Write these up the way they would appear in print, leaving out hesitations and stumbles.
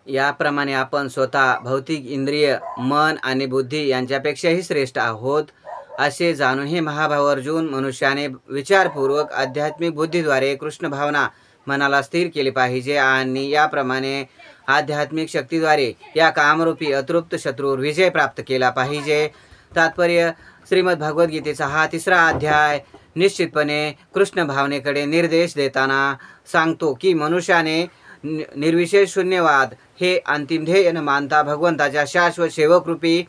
याप्रमाणे आपण स्वतः भौतिक इंद्रिय, मन आणि बुद्धी यांच्यापेक्षाही श्रेष्ठ आहोत असे जाणून हे महाभाव अर्जुन, मनुष्याने विचारपूर्वक आध्यात्मिक बुद्धीद्वारे कृष्ण भावना मनाला स्थिर केली पाहिजे आणि याप्रमाणे आध्यात्मिक शक्तीद्वारे या कामरूपी अतृप्त शत्रूवर विजय प्राप्त केला पाहिजे। तात्पर्य: श्रीमद भगवद्गीतेचा हा 3रा अध्याय निश्चितपणे कृष्ण भावनेकडे निर्देश देताना सांगतो की मनुष्याने निर्विशेष शून्यवाद हे अंतिम ध्येय न मानता भगवंताच्या शाश्वत सेवकरूपी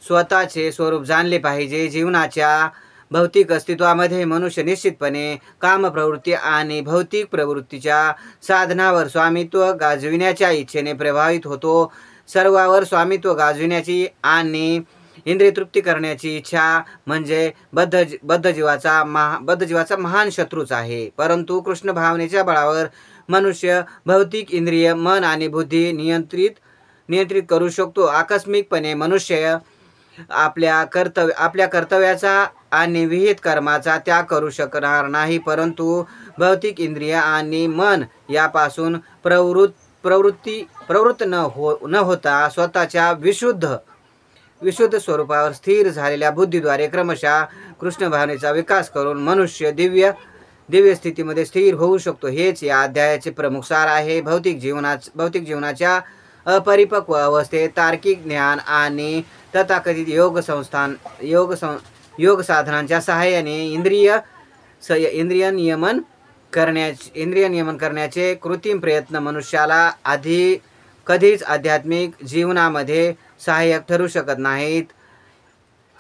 स्वतःचे स्वरूप जाणले पाहिजे। जीवनाच्या भौतिक अस्तित्वामध्ये मनुष्य निश्चितपणे कामप्रवृत्ती आणि भौतिक प्रवृत्तीच्या साधनावर स्वामित्व गाजविण्याच्या इच्छेने प्रभावित होतो। सर्वावर स्वामित्व गाजविण्याची आणि इंद्रिय तृप्ती करण्याची इच्छा म्हणजे बद्धजीवाचा महान शत्रूच आहे। परंतु कृष्ण भावनेच्या बळावर मनुष्य भौतिक इंद्रिय, मन आणि बुद्धी नियंत्रित करू शकतो। आकस्मिकपणे मनुष्य आपल्या कर्तव्याचा आणि विहित कर्माचा त्याग करू शकणार नाही, परंतु भौतिक इंद्रिय आणि मन यापासून प्रवृत्त न होता स्वतःच्या विशुद्ध स्वरूपावर स्थिर झालेल्या बुद्धीद्वारे क्रमशः कृष्ण भावनेचा विकास करून मनुष्य दिव्य स्थितीमध्ये स्थिर होऊ शकतो। हेच या अध्यायाचे प्रमुख सार आहे। भौतिक जीवनाच्या अपरिपक्व अवस्थेत तार्किक ज्ञान आणि तथाकथित योग साधनांच्या सहाय्याने इंद्रिय नियमन करण्याचे कृत्रिम प्रयत्न मनुष्याला कधीच आध्यात्मिक जीवनामध्ये सहाय्यक ठरू शकत नाहीत।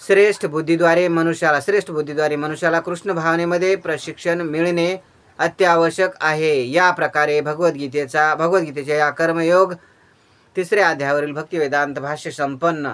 श्रेष्ठ बुद्धीद्वारे मनुष्याला कृष्ण भावनेमध्ये प्रशिक्षण मिळणे अत्यावश्यक आहे। या प्रकारे भगवद्गीतेच्या या कर्मयोग 3ऱ्या अध्यायावरील भक्तिवेदांत भाष्य संपन्न।